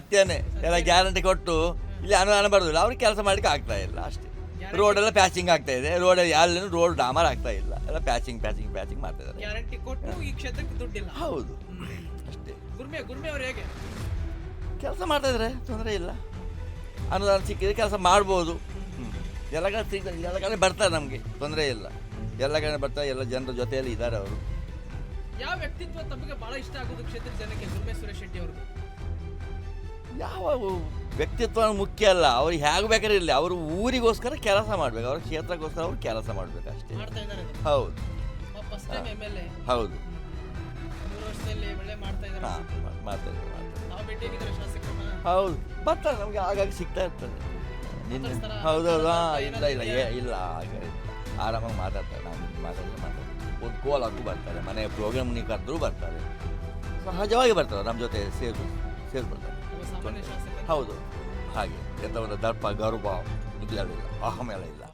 ಸತ್ಯನೇ. ಎಲ್ಲ ಗ್ಯಾರಂಟಿ ಕೊಟ್ಟು ಇಲ್ಲಿ ಅನುದಾನ ಬರೋದಿಲ್ಲ, ಅವ್ರಿಗೆ ಕೆಲಸ ಮಾಡಲಿಕ್ಕೆ ಆಗ್ತಾ ಇಲ್ಲ ಅಷ್ಟೇ. ರೋಡೆಲ್ಲ ಪ್ಯಾಚಿಂಗ್ ಆಗ್ತಾ ಇದೆ, ರೋಡ್ ಎಲ್ಲೂ ರೋಡ್ ಡಾಮರ್ ಆಗ್ತಾ ಇಲ್ಲ, ಎಲ್ಲ ಪ್ಯಾಚಿಂಗ್ ಮಾಡ್ತಾ ಇದ್ದಾರೆ. ಗ್ಯಾರಂಟಿ ಕೊಟ್ಟು ಈ ಕ್ಷೇತ್ರಕ್ಕೆ ದುಡ್ಡಿಲ್ಲ. ಹೌದು, ಅಷ್ಟೇ. ಗುರ್ಮೆ ಅವರು ಹೇಗೆ ಕೆಲಸ ಮಾಡ್ತಾ ಇದ್ದಾರೆ, ತೊಂದರೆ ಇಲ್ಲ. ಅನುದಾನ ಸಿಕ್ಕಿದ್ರೆ ಕೆಲಸ ಮಾಡ್ಬೋದು. ಎಲ್ಲ ಕಡೆ ಎಲ್ಲ ಕಡೆ ಬರ್ತಾರೆ, ನಮಗೆ ತೊಂದರೆ ಇಲ್ಲ. ಎಲ್ಲ ಕಡೆ ಬರ್ತಾರೆ, ಎಲ್ಲ ಜನರ ಜೊತೆಯಲ್ಲಿ ಇದ್ದಾರೆ ಅವರು. ಯಾವ ವ್ಯಕ್ತಿತ್ವ ತಮಗೆ ಬಹಳ ಇಷ್ಟ ಆಗೋದು ಕ್ಷೇತ್ರ ಜನಕ್ಕೆ ಗುರ್ಮೆ ಸುರೇಶ್ ಶೆಟ್ಟಿ ಅವರು? ಯಾವ ವ್ಯಕ್ತಿತ್ವ ಮುಖ್ಯ ಅಲ್ಲ, ಅವ್ರಿಗೆ ಹೇಗೆ ಬೇಕಾದ್ರೆ ಇರಲಿ, ಅವರು ಊರಿಗೋಸ್ಕರ ಕೆಲಸ ಮಾಡಬೇಕು, ಅವ್ರ ಕ್ಷೇತ್ರಕ್ಕೋಸ್ಕರ ಅವ್ರು ಕೆಲಸ ಮಾಡಬೇಕು ಅಷ್ಟೇ. ಮಾಡ್ತಾ ಇದ್ದಾರೆ. ಹೌದು ಫಸ್ಟ್ ಟೈಮ್ MLA. ಹೌದು, 3 ವರ್ಷದಲ್ಲಿ ಒಳ್ಳೆ ಮಾಡ್ತಾ ಇದ್ದಾರೆ. ಮಾಡ್ತಾರೆ. ನಾವು ಭೇಟಿಯಾಗಿದ್ದಾರೆ ಶಾಸಕರನ್ನ. ಹೌದು, ಬರ್ತಾರೆ, ನಮಗೆ ಆಗಾಗ ಸಿಗ್ತಾ ಇರ್ತದೆ. ನಿನ್ನೆ ಹೌದೌದು, ಇಲ್ಲ ಹಾಗೆ ಆರಾಮಾಗಿ ಮಾತಾಡ್ತಾರೆ. ನಾವು ಮಾತಾಡ್ತಾರೆ, ಒಂದು ಕೋಲ್ ಹಾಕು ಬರ್ತಾರೆ, ಮನೆ ಪ್ರೋಗ್ರಾಮ್ ನೀವು ಕರೆದ್ರೂ ಬರ್ತಾರೆ, ಸಹಜವಾಗಿ ಬರ್ತಾರೆ, ನಮ್ಮ ಜೊತೆ ಸೇರ್ಬಿಡ್ತಾರೆ. ಸಾಮಾನ್ಯ ಶಾಸಕ. ಹೌದು, ಹಾಗೆ ಎಂಥ ಒಂದು ದರ್ಪ ಗೌರವ ಇದೆಲ್ಲ ಇಲ್ಲ, ಆಮೇಲೆ ಇಲ್ಲ.